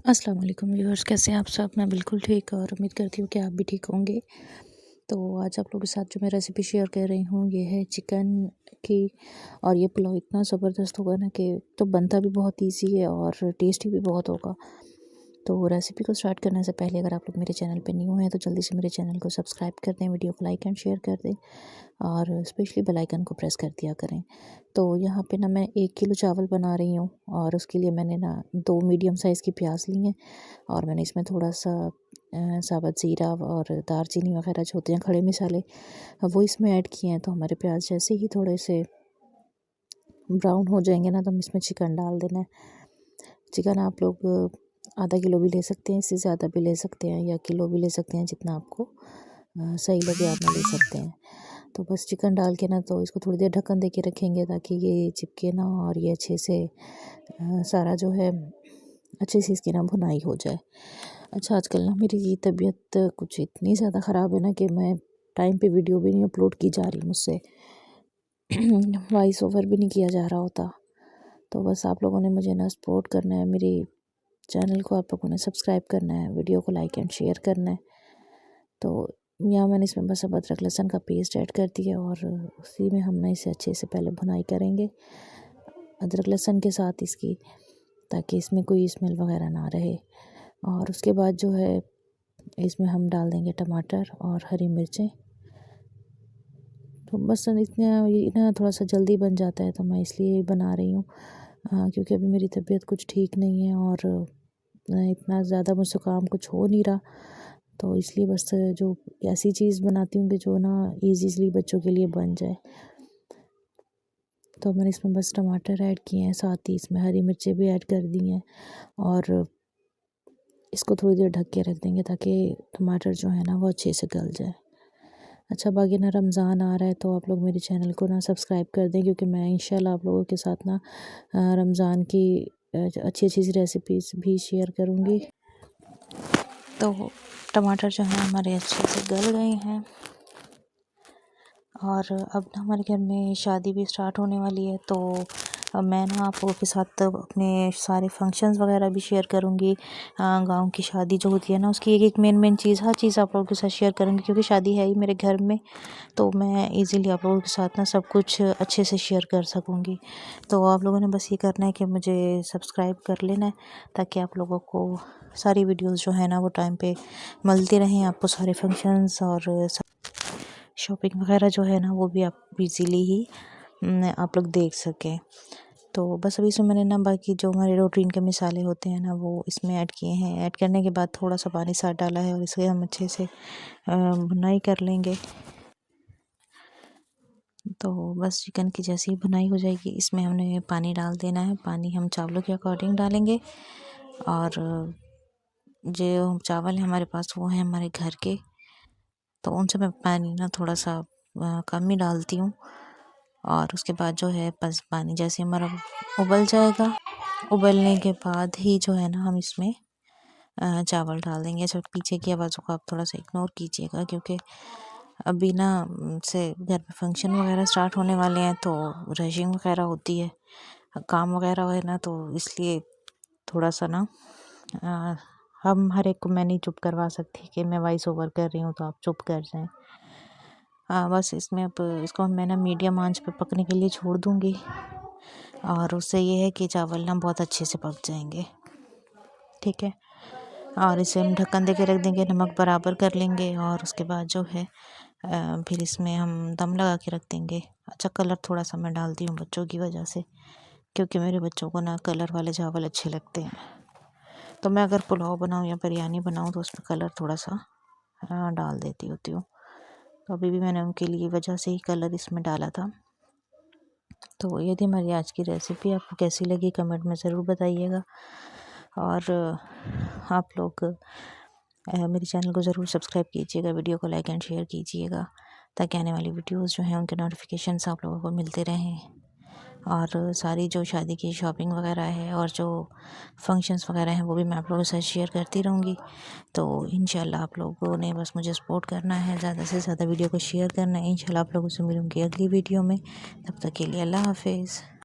अस्सलाम वालेकुम व्यूअर्स, कैसे हैं आप सब। मैं बिल्कुल ठीक और उम्मीद करती हूँ कि आप भी ठीक होंगे। तो आज आप लोगों के साथ जो मैं रेसिपी शेयर कर रही हूँ ये है चिकन की। और ये पुलाव इतना ज़बरदस्त होगा ना कि तो बनता भी बहुत इजी है और टेस्टी भी बहुत होगा। तो रेसिपी को स्टार्ट करने से पहले अगर आप लोग मेरे चैनल पे न्यू हैं तो जल्दी से मेरे चैनल को सब्सक्राइब कर दें, वीडियो को लाइक एंड शेयर कर दें और स्पेशली बेल आइकन को प्रेस कर दिया करें। तो यहाँ पे ना मैं 1 किलो चावल बना रही हूँ और उसके लिए मैंने ना 2 मीडियम साइज़ की प्याज ली हैं और मैंने इसमें थोड़ा सा साबुत ज़ीरा और दालचीनी वगैरह जो होते हैं खड़े मसाले वो इसमें ऐड किए हैं। तो हमारे प्याज जैसे ही थोड़े से ब्राउन हो जाएंगे ना तो हम इसमें चिकन डाल देना है। चिकन आप लोग आधा किलो भी ले सकते हैं, इससे ज़्यादा भी ले सकते हैं या किलो भी ले सकते हैं, जितना आपको सही लगे आप ले सकते हैं। तो बस चिकन डाल के ना तो इसको थोड़ी देर ढक्कन दे के रखेंगे ताकि ये चिपके ना और ये अच्छे से सारा जो है अच्छे से इसकी ना भुनाई हो जाए। अच्छा, आजकल ना मेरी तबीयत कुछ इतनी ज़्यादा ख़राब है ना कि मैं टाइम पे वीडियो भी नहीं अपलोड की जा रही मुझसे वॉइस ओवर भी नहीं किया जा रहा होता। तो बस आप लोगों ने मुझे ना सपोर्ट करना है, मेरे चैनल को आप लोगों ने सब्सक्राइब करना है, वीडियो को लाइक एंड शेयर करना है। तो यहाँ मैंने इसमें बस अब अदरक लहसुन का पेस्ट ऐड कर दिया और उसी में हम ना इसे अच्छे से पहले भुनाई करेंगे अदरक लहसुन के साथ इसकी, ताकि इसमें कोई स्मेल वगैरह ना रहे। और उसके बाद जो है इसमें हम डाल देंगे टमाटर और हरी मिर्चें। तो बस इतना ये ना थोड़ा सा जल्दी बन जाता है तो मैं इसलिए बना रही हूँ क्योंकि अभी मेरी तबीयत कुछ ठीक नहीं है और इतना ज़्यादा मुझसे काम कुछ हो नहीं रहा। तो इसलिए बस जो ऐसी चीज़ बनाती हूँ कि जो ना ईज़िली बच्चों के लिए बन जाए। तो मैंने इसमें बस टमाटर ऐड किए हैं, साथ ही इसमें हरी मिर्चें भी ऐड कर दी हैं और इसको थोड़ी देर ढक के रख देंगे ताकि टमाटर जो है ना वो अच्छे से गल जाए। अच्छा, बाकी ना रमज़ान आ रहा है तो आप लोग मेरे चैनल को ना सब्सक्राइब कर दें क्योंकि मैं इंशाल्लाह आप लोगों के साथ ना रमज़ान की अच्छी अच्छी सी रेसिपीज़ भी शेयर करूँगी। तो टमाटर जो है हमारे अच्छे से गल गए हैं और अब ना हमारे घर में शादी भी स्टार्ट होने वाली है। तो मैं ना आप लोगों के साथ अपने सारे फंक्शंस वगैरह भी शेयर करूँगी। गांव की शादी जो होती है ना उसकी एक एक मेन चीज़, हर चीज़ आप लोगों के साथ शेयर करूँगी क्योंकि शादी है ही मेरे घर में। तो मैं इजीली आप लोगों के साथ ना सब कुछ अच्छे से शेयर कर सकूँगी। तो आप लोगों ने बस ये करना है कि मुझे सब्सक्राइब कर लेना है ताकि आप लोगों को सारी वीडियोस जो है ना वो टाइम पे मिलती रहें, आपको सारे फंक्शंस और शॉपिंग वगैरह जो है ना वो भी आप इजीली ही आप लोग देख सकें। तो बस अभी इसमें मैंने ना बाकी जो हमारे रूटीन के मसाले होते हैं ना वो इसमें ऐड किए हैं। ऐड करने के बाद थोड़ा सा पानी साथ डाला है और इसे हम अच्छे से भुनाई कर लेंगे। तो बस चिकन की जैसी ही भुनाई हो जाएगी इसमें हमने पानी डाल देना है। पानी हम चावलों के अकॉर्डिंग डालेंगे और जो चावल है हमारे पास वो है हमारे घर के, तो उनसे मैं पानी ना थोड़ा सा कम ही डालती हूँ। और उसके बाद जो है बस पानी जैसे हमारा उबल जाएगा, उबलने के बाद ही जो है ना हम इसमें चावल डाल देंगे। सब पीछे की आवाज़ों को आप थोड़ा सा इग्नोर कीजिएगा क्योंकि अभी ना से घर में फंक्शन वगैरह स्टार्ट होने वाले हैं तो रशिंग वगैरह होती है, काम वगैरह है ना, तो इसलिए थोड़ा सा ना हम हर एक को मैं नहीं चुप करवा सकती कि मैं वॉइस ओवर कर रही हूँ तो आप चुप कर जाएं। बस इसमें अब इसको मैं ना मीडियम आंच पे पकने के लिए छोड़ दूँगी और उससे ये है कि चावल ना बहुत अच्छे से पक जाएंगे। ठीक है, और इसे हम ढक्कन दे के रख देंगे, नमक बराबर कर लेंगे और उसके बाद जो है फिर इसमें हम दम लगा के रख देंगे। अच्छा, कलर थोड़ा सा मैं डालती हूँ बच्चों की वजह से क्योंकि मेरे बच्चों को ना कलर वाले चावल अच्छे लगते हैं। तो मैं अगर पुलाव बनाऊँ या बिरयानी बनाऊँ तो उसमें कलर थोड़ा सा डाल देती होती हूँ। तो अभी भी मैंने उनके लिए वजह से ही कलर इसमें डाला था। तो ये थी हमारी आज की रेसिपी, आपको कैसी लगी कमेंट में ज़रूर बताइएगा। और आप लोग मेरे चैनल को ज़रूर सब्सक्राइब कीजिएगा, वीडियो को लाइक एंड शेयर कीजिएगा ताकि आने वाली वीडियोस जो हैं उनके नोटिफिकेशंस आप लोगों को मिलते रहें। और सारी जो शादी की शॉपिंग वगैरह है और जो फंक्शंस वगैरह हैं वो भी मैं आप लोगों के साथ शेयर करती रहूँगी। तो इंशाल्लाह आप लोगों ने बस मुझे सपोर्ट करना है, ज़्यादा से ज़्यादा वीडियो को शेयर करना है। इंशाल्लाह आप लोगों से मिलूँगी अगली वीडियो में, तब तक के लिए अल्लाह हाफिज़।